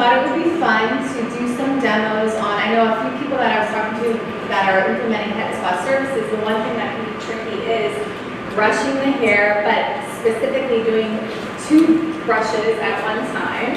thought it would be fun to do some demos on, I know a few people that I was talking to that are implementing head spa services. The one thing that can be tricky is brushing the hair, but specifically doing 2 brushes at one time.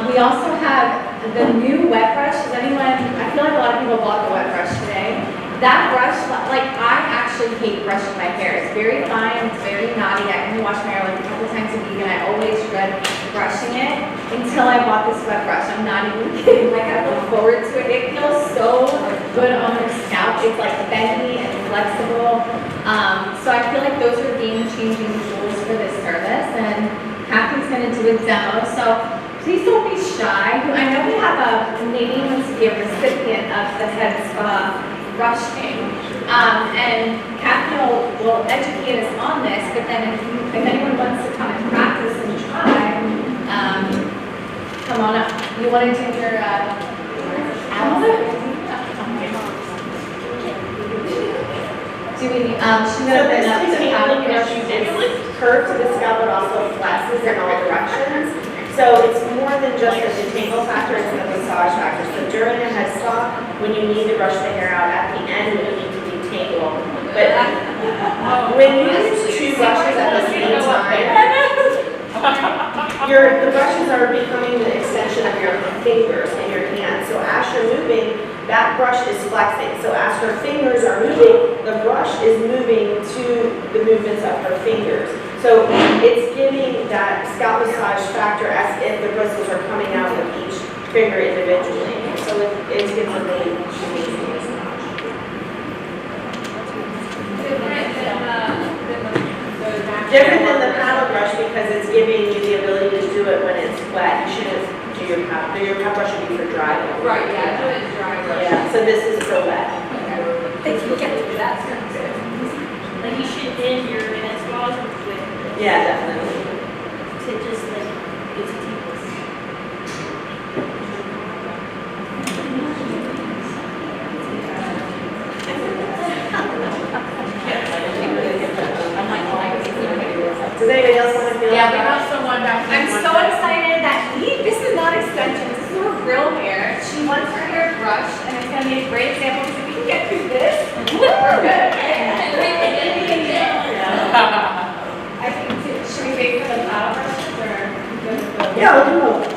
We also have the new wet brush. Does anyone, I feel like a lot of people bought the wet brush today. That brush, like I actually hate brushing my hair. It's very fine, it's very knotty. I only wash my hair like a couple times a week and I always dread brushing it until I bought this wet brush. I'm not even kidding. Like I look forward to it. It feels so good on your scalp. It's like bendy and flexible. So I feel like those are game-changing tools for this service, and Kathy's going to do a demo. So please don't be shy. I know we have maybe wants to be a recipient of the head spa brushing, and Kathy will educate us on this. But then if anyone wants to come and practice and try, come on up. You want to do your Do we, she's going to bring up the paddle brush. It's curved to the scalp, but also flexes in all directions. So it's more than just a detangle factor, it's a massage factor. So during a head spa, when you need to brush the hair out, at the end when you need to detangle. But when you use 2 brushes at the same time, the brushes are becoming the extension of your fingers and your hands. So as you're moving, that brush is flexing. So as her fingers are moving, the brush is moving to the movements of her fingers. So it's giving that scalp massage factor as if the bristles are coming out of each finger individually. So it's giving a really amazing massage. Different than the paddle brush because it's giving you the ability to do it when it's wet. You shouldn't do your paddle. Your paddle brush should be for dry. Right, yeah, do it dry brush. Yeah, so this is for wet. Thank you. That's good. Like you should end your head spas with Yeah, definitely. to just like it's a teamless. Does anybody else want to feel Yeah, we that? have someone back. I'm so excited that this is not extensions, this is her real hair. She wants her hair brushed, and it's going to be a great example because if we can get through this, we're good. I think, should we wait for the paddle brushes or? Yeah, we'll do both. I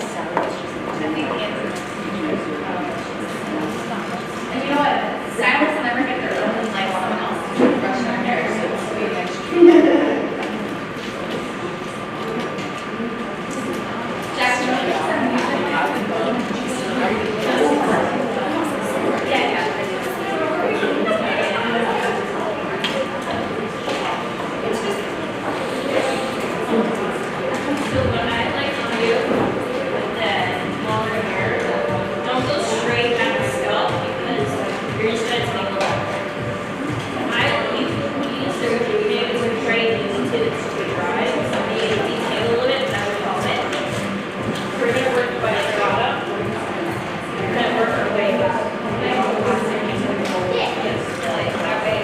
think the answer is. And you know what? Stylists will never get their own like someone else to brush their hair, so it's really extra. Jackson, So what I like to do with the longer hair, don't go straight down the scalp because you're just gonna tangle up. You can use the nails or try to use it to dry. So maybe detangle a little bit, that would help it. We're gonna work by the bottom. We're gonna work our way up. Yes, like that way.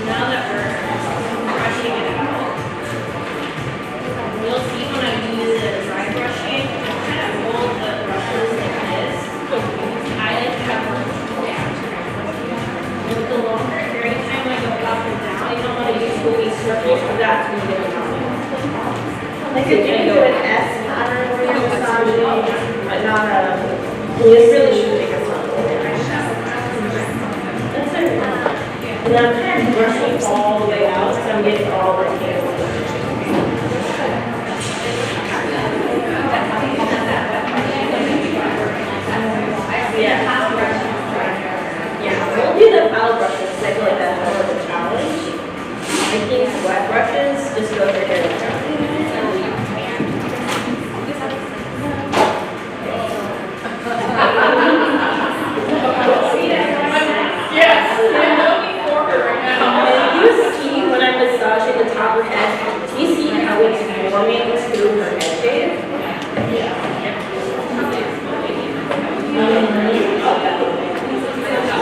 Now that we're brushing it out, you'll see when I use the dry brushing, I kind of hold the brushes like this. I like to have one down. With the longer hair, anytime I go up and down, I don't want to use moving circles, but that's when you get it on. Like if you can do an S pattern where you're massaging, but not a, you really should take a circle. That's it. And I'm kind of brushing all the way out, so I'm getting all the tangles. Yeah. Yeah, we'll do the paddle brushes, I feel like that's more of a challenge. I think wet brushes just go for hair. You see when I'm massaging the top of her head, do you see how it's going to her head shave.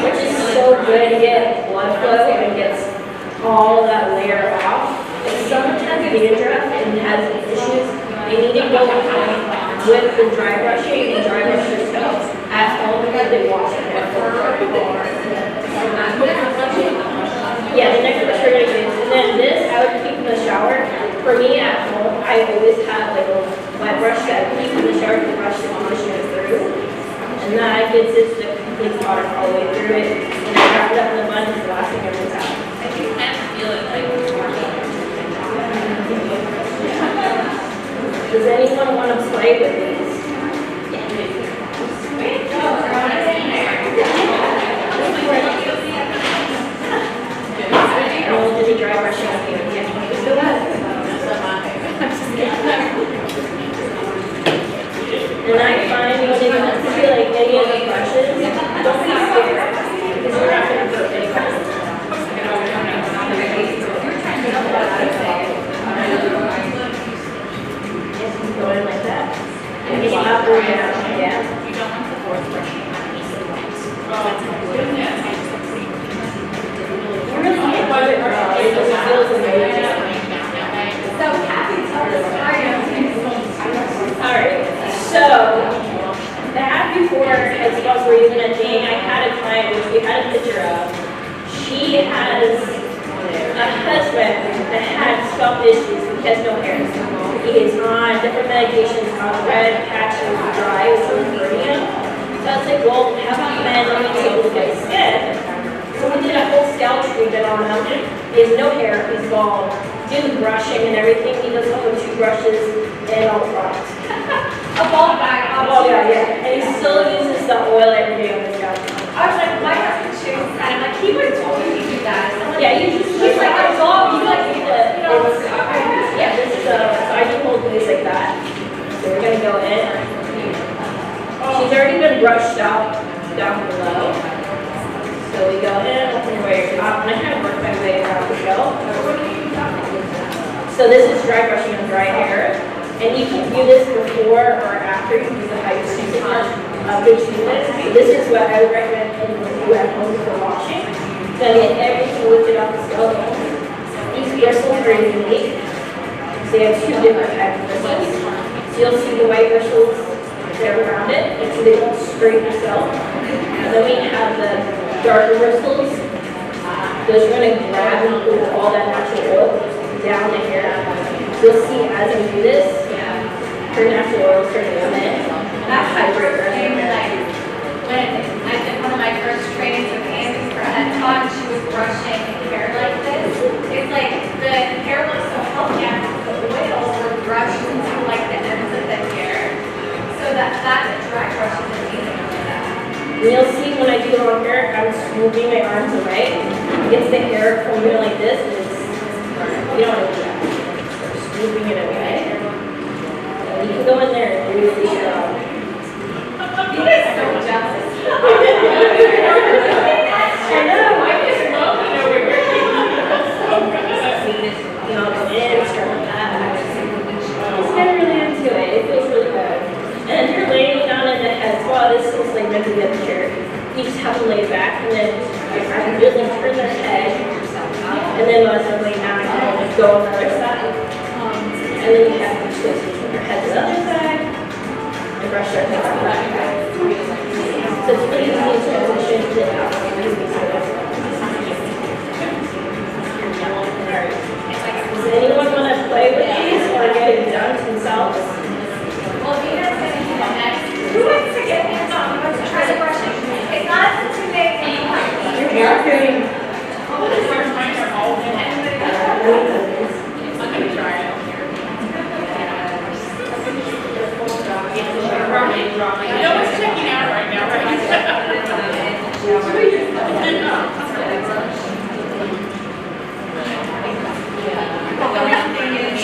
Which is so good to get blood flow and gets all that layer off. If someone has dandruff and has issues, they need to go with the dry brushing and dry brush themselves at home because they wash their hair. Yeah, the next brush we're gonna use. And then this, I would keep in the shower. For me at home, I always have like a wet brush that I keep in the shower to brush the conditioner through. And that gets it the complete product all the way through it. And I wrap it up in the bun, it's the last thing I rinse out. I can kind of feel it like. Does anyone want to play with these? And we'll do the dry brushing up here. Yeah, just go ahead. And I find when you don't see like any of the brushes, don't be scared because you're not going to hurt anybody. Go in like that. And just up or down. Yeah. You don't want the fourth brushing. It just feels amazing. So Kathy, tell the story of Alright, so back before as well were even a thing, I had a client which we had a picture of. She has a husband that had scalp issues. He has no hair. He is on different medications, on red patches, dry, with hernia. So I was like, well, how about men, let me take a look at his skin. So we did a whole scalp treatment on him. He has no hair, he's bald. Do the brushing and everything. He does all the toothbrushes and all the products. a ball bag. Oh, yeah. And he still uses the oil every day on his scalp. I was like, my husband shaves and I'm like, he would have told me to do that. So I'm like, Yeah, you just, he's like, I saw you like the, it's, yeah, this is so I do hold these like that. So we're gonna go in. She's already been brushed out down below. So we go in, open your way up, and I kind of work my way around the scalp. So this is dry brushing on dry hair. And you can do this before or after you do the hydrogen good treatment. So this is what I would recommend anyone do at home for washing. So get everything lifted off the scalp. These bristles are unique. So you have two different types of bristles. So you'll see the white bristles there around it, and so they won't scrape yourself. And then we have the darker bristles. Those are going to grab and pull all that natural oil down the hair. So you'll see as I do this, her natural oil is starting to come in. that's my first thing, like, when I did one of my first trainings with Andy for head talk, she was brushing hair like this. It's like, the hair looks so healthy, and the oils were brushed into like the ends of the hair. So that dry brush is amazing like that. And you'll see when I do long hair, I'm moving my arms away. It gets the hair from here like this, and it's, you don't want to do that. Just moving it away. And you can go in there and really show. You guys are so jealous. I know, I just love it over here. You know, go in, start with that. Just get really into it. It feels really good. And you're laying down in the head spot. This is like meant to be up here. You just have to lay back, and then I really turn their head. And then as I'm laying down, I can just go on the other side. And then you have to switch your head to the other side and brush your hair back. So it's pretty easy to transition to the outside. Does anyone want to play with these or get it done themselves? Well, Vina's gonna do that next. Who wants to get hands on? Who wants to try the brushing? It's not too big anymore. You're doing. I'm gonna try it. No one's checking out right now, The one thing is,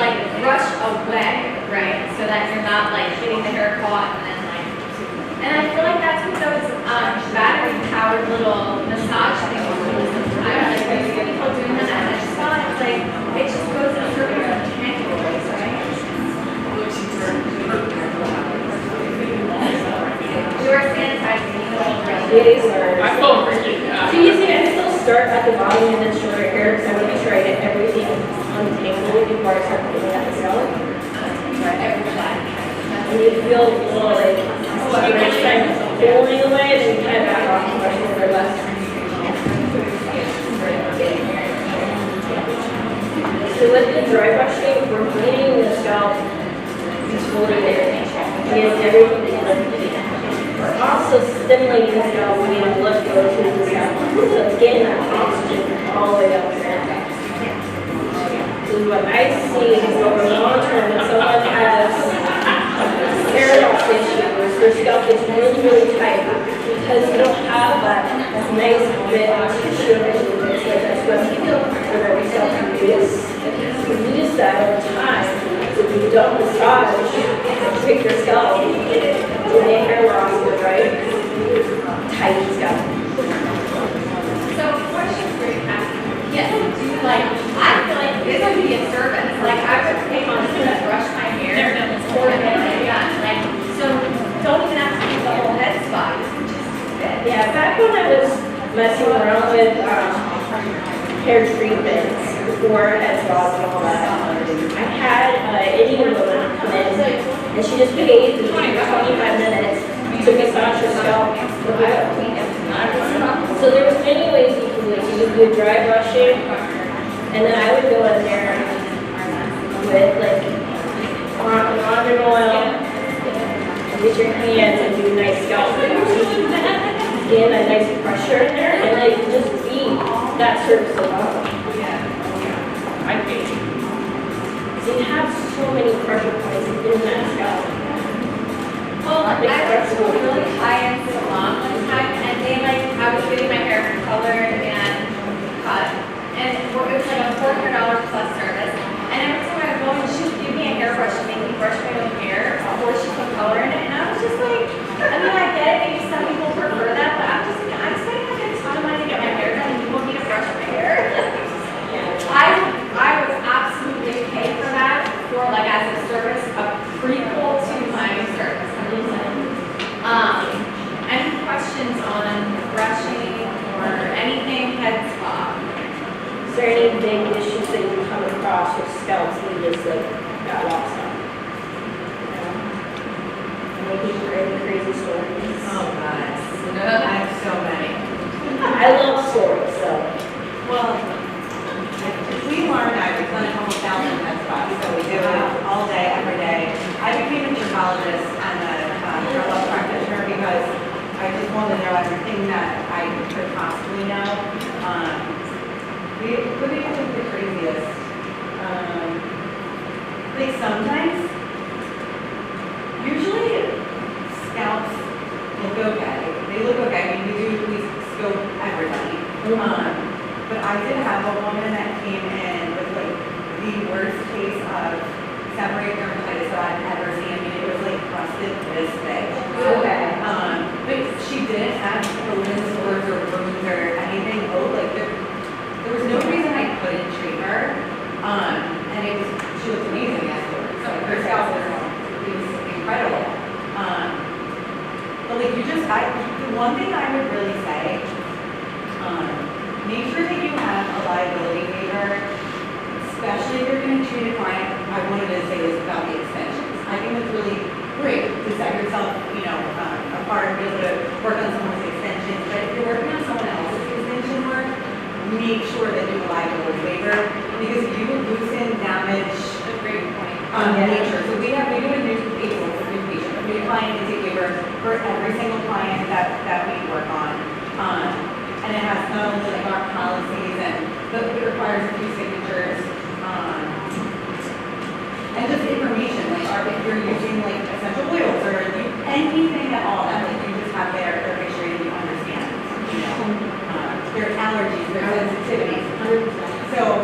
like brush away, right? So that you're not like getting the hair caught and then like, and I feel like that's what those battery powered little massage things are really sometimes. Like when you see people doing that, I just thought it's like, it just goes in a circle hair, because I want to make sure I get everything untangled before I start putting it at the scalp. And you feel a little like, when it's kind of pulling away, then you kind of back off and brush it over less. So with the dry brushing, we're cleaning the scalp totally there. Getting everything lifted. We're also stimulating the scalp and blood flow to the scalp. So it's getting that oxygen all the way up there. So what I see is over the long term, when someone has hair loss issues, their scalp gets really, really tight because you don't have that nice bit of tissue underneath it, like that's what for every scalp you use. You lose that over time. So if you don't massage, pick your scalp, when the hair loss is right, tight scalp. So question for you, Kathy. Yes, do you like, I feel like this would be a service, like I would take on to brush my hair or get done, like, so don't even have to do the whole head spa, you can just fit. Yeah, back when I was messing around with hair treatments before head spas and all that, I had an Indian woman come in and she just paid 25 minutes to massage her scalp with oil. So there was many ways you can do it. You could do dry brushing, and then I would go in there with like laundry oil, and use your hands and do nice scalp. Get a nice pressure in there, and then just be that surface alone. So you have so many pressure points in that scalp. Well, I went to a really high-end salon one time, and they like, I was getting my hair colored and cut, and it was like a $400 plus service. And every time I would go in, she would give me a hairbrush and make me brush my own hair before she put color in it, and I was just like, I mean, I get it, maybe some people prefer that, but I'm spending like a ton of money to get my hair done, and you want me to brush my hair? I was absolutely paid for that, for like as a service, a prequel to my service. Any questions on brushing or anything head spa? Is there any big issues that you come across with scalps that you just like got lost on? Any crazy stories? Oh, guys. I have so many. I love stories, so. Well, we learned I've done almost 1,000 med spots, so we do it all day, every day. I became a dermatologist and a dermatologist practitioner because I just wanted to know everything that I could possibly know. We could be the craziest. Like sometimes, usually scalps look okay. They look okay. I mean, we scope everybody. But I did have a woman that came in with like the worst case of seborrheic dermatitis that I've ever seen. I mean, it was like crusted this big. Okay. But she didn't have open sores or wounds or anything. Oh, like there was no reason I couldn't treat her. And she was amazing afterwards. So her scalp was incredible. But like the one thing I would really say, make sure that you have a liability waiver, especially if you're going to treat a client. I wanted to say this about the extensions. I think it's really great to set yourself, apart and be able to work on someone's extensions. But if you're working on someone else's extension work, make sure that you have a liability waiver because you will loosen damage. A great point. Nature. So we do a new paper for new patient, a new client intake waiver for every single client that we work on. And it has not only like our policies but it requires a few signatures. And just information, like if you're using like essential oils or anything at all that like you just have there, make sure you understand, their allergies, their sensitivities. So,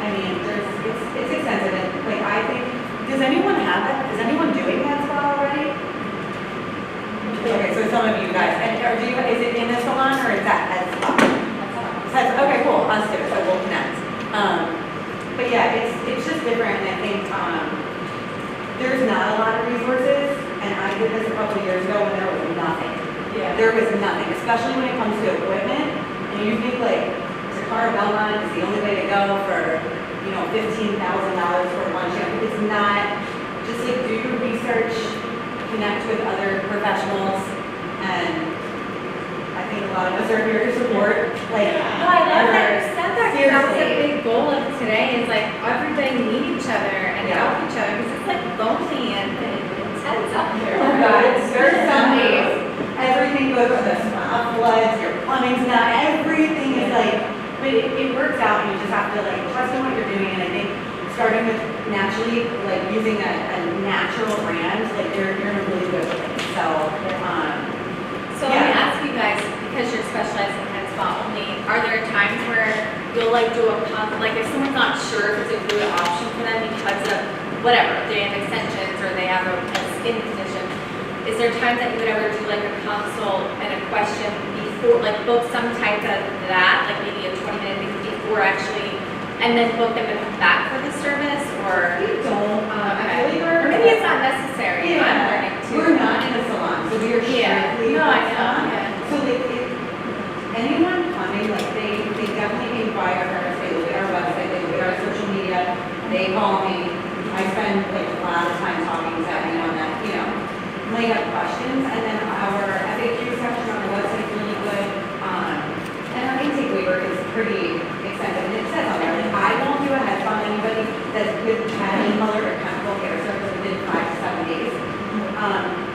I mean, it's extensive and like I think, does anyone have that? Is anyone doing that spa already? Okay, so some of you guys, and is it in a salon or is that at spa? Okay, cool, us too, so we'll connect. But yeah, it's just different, and I think there's not a lot of resources, and I did this a couple of years ago when there was nothing. Yeah. There was nothing, especially when it comes to equipment, and you think like, to Star Belmont is the only way to go for, you know, $15,000 for one shampoo. It's not, just like do your research, connect with other professionals, and I think a lot of us are here to support, like. Oh, I love that you said that, 'cause that was a Seriously. big goal of today, is like everybody need each other and Yeah. help each other, because it's like lonely and intense out there. Oh God, there's some days, everything goes with us, floods, your plumbing's not, everything is like, but it works out, and you just have to like trust in what you're doing, and I think starting with naturally, like using a natural brand, like you're in a really good place, so, So let me Yeah. ask you guys, because you're specialized in head spa only, are there times where you'll like do a like if someone's not sure if it's a good option for them because of whatever, they have extensions or they have a skin condition, is there times that you would ever do like a consult and a question before, like book some type of that, like maybe a 20-minute thing before actually, and then book them to come back for the service, or? we don't, I feel like Or we're. maybe it's not necessary, I'm learning too. We're not in a salon, so we are Yeah. strictly. No, I a know, salon. yeah. So like, if anyone coming, like they definitely inquire first, they look at our website, they look at our social media, they call me. I spend like a lot of time talking to anyone that, you know, might have questions, and then our FAQ section on the website is really good. And our intake waiver is pretty extensive, and it says on there, like, I won't do a head spa on anybody that's with any color or chemical hair service within 5 to 7 days.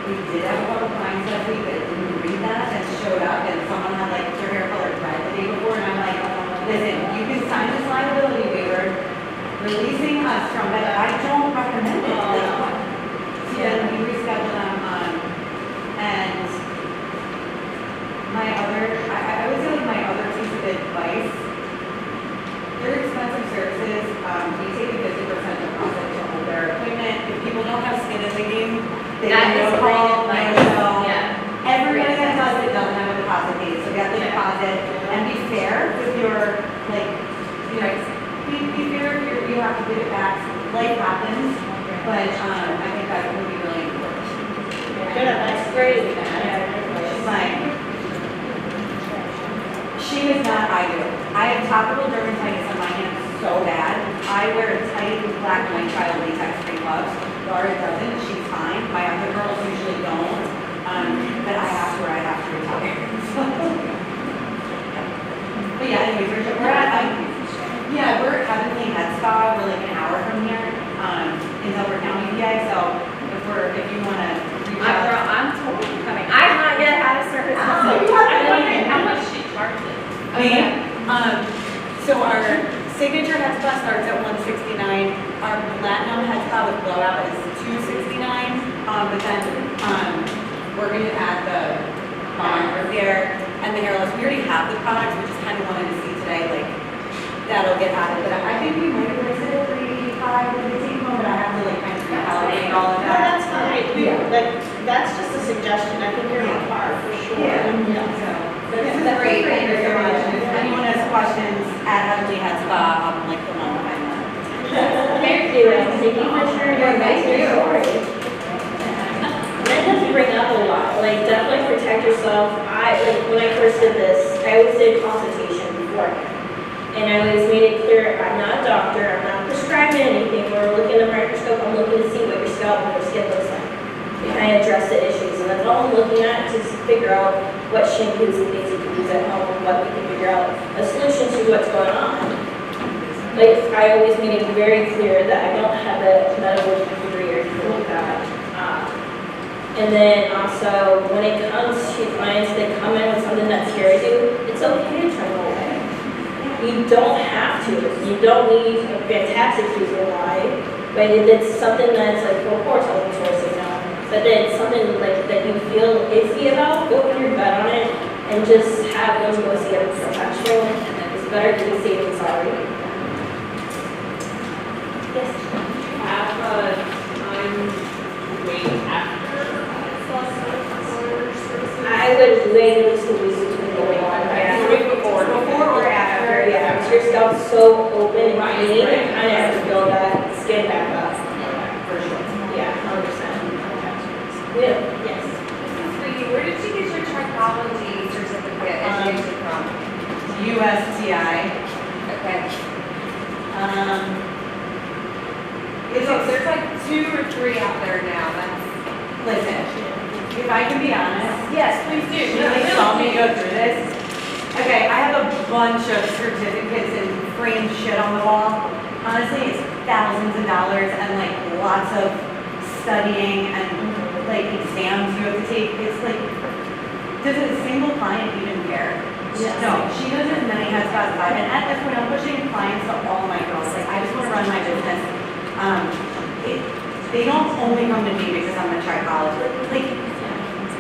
We did have a couple clients last week that didn't read that and showed up, and someone had like their hair colored red the day before, and I'm like, listen, you can sign this liability waiver, releasing us from that, I don't recommend it. So then we reschedule them, and my other, I would say like my other piece of advice, they're expensive services, we take a 50% deposit to hold their appointment. If people don't have skin in the game, they That can is no great call, no advice. show. Yeah. Everybody that does it doesn't have a deposit paid, so get the Yeah. deposit and be fair with your, like, you know, Right. be fair if you have to give it back. Life happens, but, I think that would be really important. Good, that's great. She's like, she is not, I do. I have topical dermatitis on my hands so bad. I wear tight black nitrile latex free gloves. Laura doesn't, she's fine. My other girls usually don't. But I have to, or I have to retire. So, but yeah, anyways, we're at, we're at Heavenly Head Spa. We're like an hour from here, in Delaware County, PA. So if you wanna reach out. I'm totally coming. I've not yet had a service. Oh, you I'm have wondering how much she charges. So our signature head spa starts at $169. Our platinum head spa with blowout is $269. But then, we're gonna add the repair and the hair loss. We already have the products, we just kind of wanted to see today, like, that'll get added. But I think we might have listed it $385 with the take home, but I have to like kind of recalibrate all of No, that. that's fine. Like, that's just a suggestion. I think you're on par for sure. So this is great, thank you so much. If anyone has questions at Heavenly Head Spa, I'm like the one behind that. Thank you. Thank you for sharing your Thank your you. story. That does bring up a lot, like definitely protect yourself. When I first did this, I always did consultation beforehand. And I always made it clear, I'm not a doctor, I'm not prescribing anything, we're looking at the microscope, I'm looking to see what your scalp and your skin looks like. And I address the issues, and that's all I'm looking at, to figure out what shampoos and things you can use at home, what we can figure out a solution to what's going on. Like, I always made it very clear that I don't have a medical degree or anything like that. And then also, when it comes to clients that come in with something that scares you, it's okay to turn them away. You don't have to. You don't need a fantastic reason why. But if it's something that's like, well, of course I'll use sourcing now. But then it's something like that you feel iffy about, go with your gut on it and just have them go see a professional. It's better to be safe than sorry. Yes. Have a time wait after I would wait at least a week between going on. Before or after? Yeah, because your scalp's so open and Right, clean, right. you kind of have to build that skin back up. For sure. Yeah, 100%. Yeah, yes. Where did you get your trichology certificate education from? USTI. 2 or 3 out there now, listen, if I can be honest. Yes, please do. You really saw me go through this. Okay, I have a bunch of certificates and framed shit on the wall. Honestly, it's thousands of dollars and like lots of studying and like exams you have to take. It's like, does a single client even care? Yes. No, she does it and then he has about 5. And at this point, I'm pushing clients to all my girls. Like, I just want to run my business. They don't only come to me because I'm a trichologist. Like,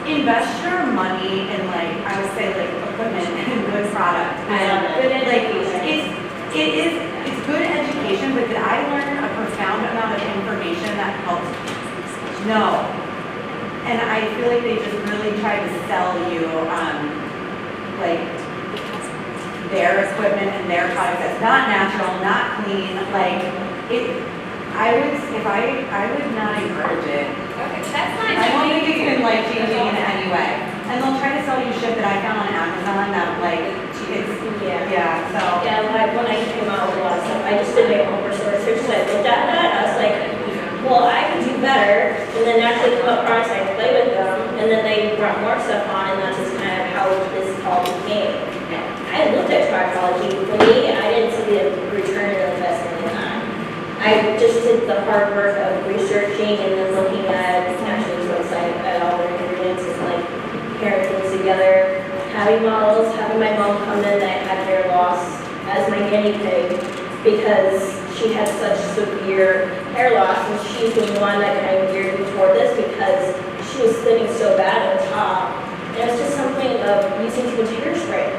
invest your money in like, I would say like equipment and good product. And Good like, education. it's good education, but did I learn a profound amount of information that helps? No. And I feel like they just really try to sell you, like, their equipment and their product that's not natural, not clean, like, I would not encourage it. Okay, that's not. I don't think it's been life changing in any way. And they'll try to sell you shit that I found on Amazon that like, it's, yeah, so. Yeah, like when I came out with a lot of stuff, I just did my own personal research, so I looked at that, I was like, well, I could do better, and then actually come up products, I play with them, and then they brought more stuff on, and that's just kind of how this all became. I looked at trichology, for me, I didn't see the return on investment in that. I just did the hard work of researching and then looking at Natural's website at all their ingredients and like pairing things together, having models, having my mom come in that had hair loss as my guinea pig because she had such severe hair loss and she's the one that kind of geared me toward this because she was thinning so bad on top. And it's just something of using too much hairspray.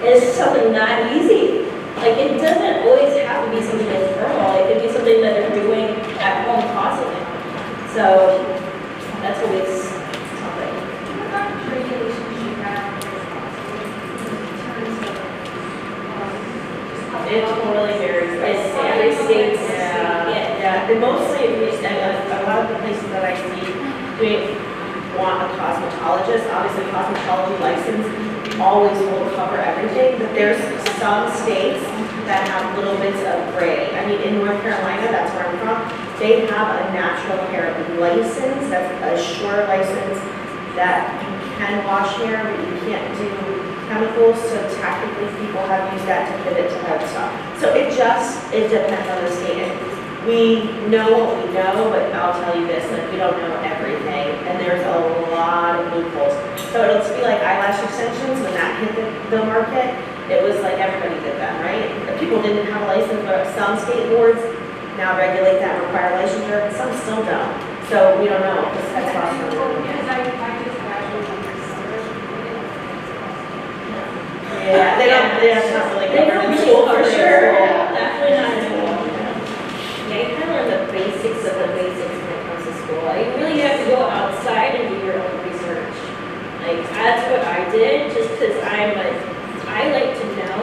It's just something not easy. Like, it doesn't always have to be something that's normal. It could be something that they're doing at home constantly. So, that's always something. What about regulations you have in terms of, It really varies. It's every state. Yeah, and mostly, at least, and a lot of the places that I see, we want a cosmetologist, obviously cosmetology license always will cover everything, but there's some states that have little bits of gray. I mean, in North Carolina, that's where I'm from, they have a natural hair license, that's a sure license that you can wash hair, but you can't do chemicals, so technically people have used that to pivot to other stuff. So it depends on the state. And we know what we know, but I'll tell you this, like, we don't know everything, and there's a lot of loopholes. So it'll just be like eyelash extensions, when that hit the market, it was like everybody did them, right? People didn't have a license, but some state boards now regulate that, require licensure, and some still don't. So we don't know, because that's possible. because I just graduated from this summer. Yeah, that's not really They covered don't in really school for cover it. sure. Definitely not in school. Yeah, you kind of learn the basics of the basics when it comes to school. You really have to go outside and do your own research. Like, that's what I did, just because I like to know.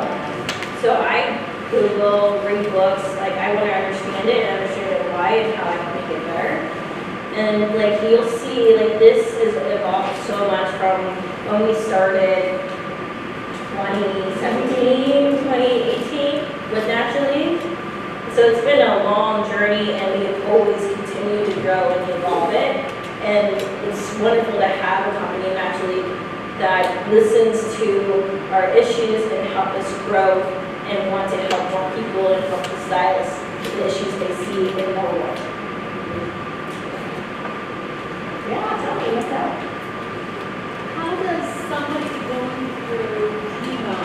So I Google, read books, like I want to understand it and understand it why and how I can make it better. And like you'll see, like this has evolved so much from when we started 2017, 2018 with Naturally. So it's been a long journey and we have always continued to grow and evolve it. And it's wonderful to have a company Naturally that listens to our issues and help us grow and want to help more people and help the stylists with the issues they see in their world. Yeah, tell me what's up. How does somebody going through chemo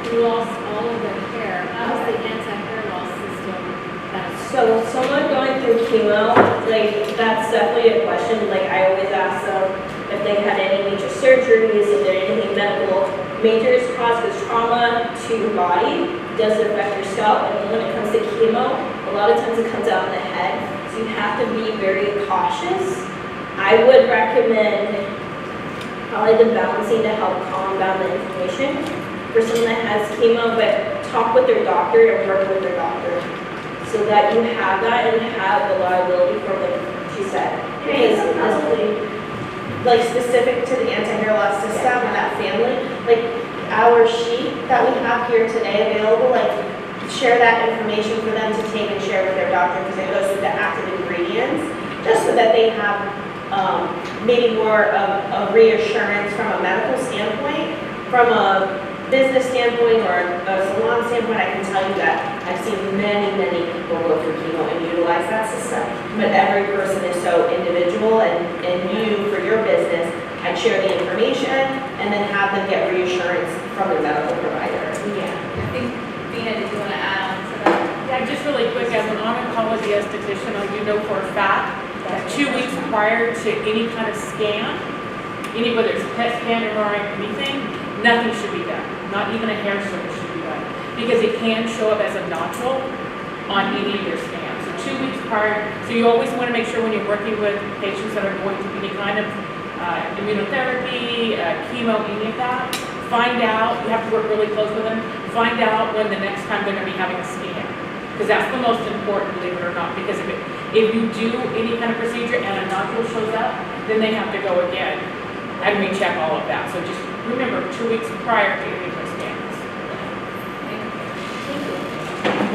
who lost all of their hair, how does the anti-hair loss system benefit? So someone going through chemo, like that's definitely a question. Like I always ask them if they had any major surgeries, if there anything medical. Major is caused because trauma to your body does affect your scalp, and when it comes to chemo, a lot of times it comes out in the head, so you have to be very cautious. I would recommend probably the balancing to help calm down the inflammation for someone that has chemo, but talk with their doctor and work with their doctor so that you have that and have the liability for what she said. Hey, probably, like specific to the anti-hair loss system and that family, like our sheet that we have here today available, like share that information for them to take and share with their doctor, because it goes with the active ingredients, just so that they have maybe more of a reassurance from a medical standpoint. From a business standpoint or a salon standpoint, I can tell you that I've seen many people go through chemo and utilize that system, but every person is so individual, and you, for your business, I'd share the information and then have them get reassurance from the medical provider. Yeah, I think, Vina, did you want to add on to that? Yeah, just really quick, as an oncology esthetician, I do know for a fact that 2 weeks prior to any kind of scan, whether it's a PET scan, MRI, anything, nothing should be done. Not even a hair service should be done, because it can show up as a nodule on any of your scans. So 2 weeks prior, so you always want to make sure when you're working with patients that are going through any kind of immunotherapy, chemo, any of that, find out, you have to work really close with them, find out when the next time they're going to be having a scan. Because that's the most important, believe it or not, because if you do any kind of procedure and a nodule shows up, then they have to go again and recheck all of that. So just remember, 2 weeks prior to any of those scans.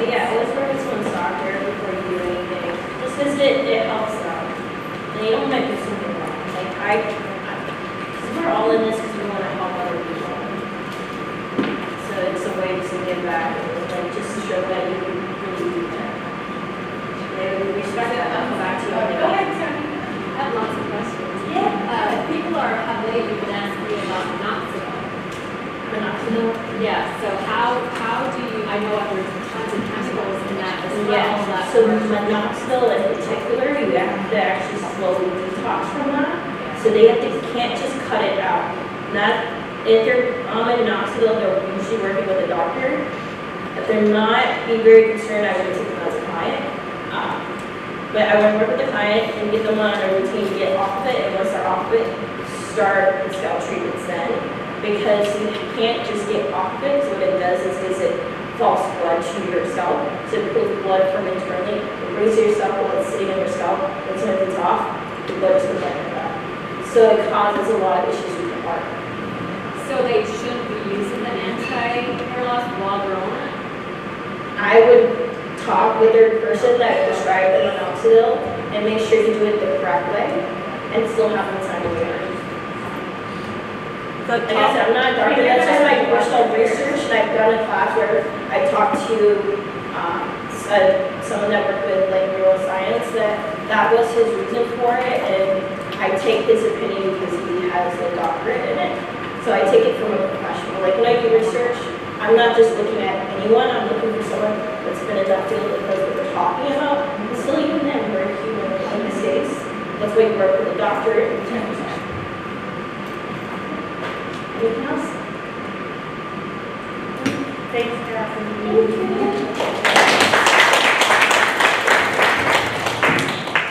But yeah, always work with someone's doctor before you do anything, just because it helps them. And you don't might do something wrong. Like we're all in this because we want to help other people. So it's a way to give back, and just to show that you really do that. They would respect that, I'll come back to you. Go ahead, Tammy. I have lots of questions. People have lately been asking me about minoxidil. Minoxidil? Yeah, so how do you, I know there's tons of chemicals in that as well. Yeah, that so are- minoxidil in particular, you have to actually slowly detox from that. So they can't just cut it out. If they're on minoxidil, they're usually working with a doctor. If they're not, be very concerned, I would take them as a client. But I would work with the client and get them on a routine to get off of it, and once they're off of it, start the scalp treatments then. Because you can't just get off of it, so what it does is gives it false blood to your scalp. So it pulls blood from internally, it brings to your scalp while it's sitting on your scalp, and as soon as it's off, the blood just goes back like that. So it causes a lot of issues with the heart. So they shouldn't be using the anti-hair loss while they're on it? I would talk with their person that prescribed the minoxidil and make sure you do it the correct way and still have them sign a waiver. Like I said, I'm not a doctor, that's just my personal research, and I've done a class where I talked to someone that worked with like neuroscience, that was his reason for it, and I take his opinion because he has a doctorate in it. So I take it from a professional. Like when I do research, I'm not just looking at anyone, I'm looking for someone that's been in that field that knows what they're talking about. And still even then, we're human, we make mistakes. That's why you work with a doctor and 10%. Anything else? Thanks, Catherine.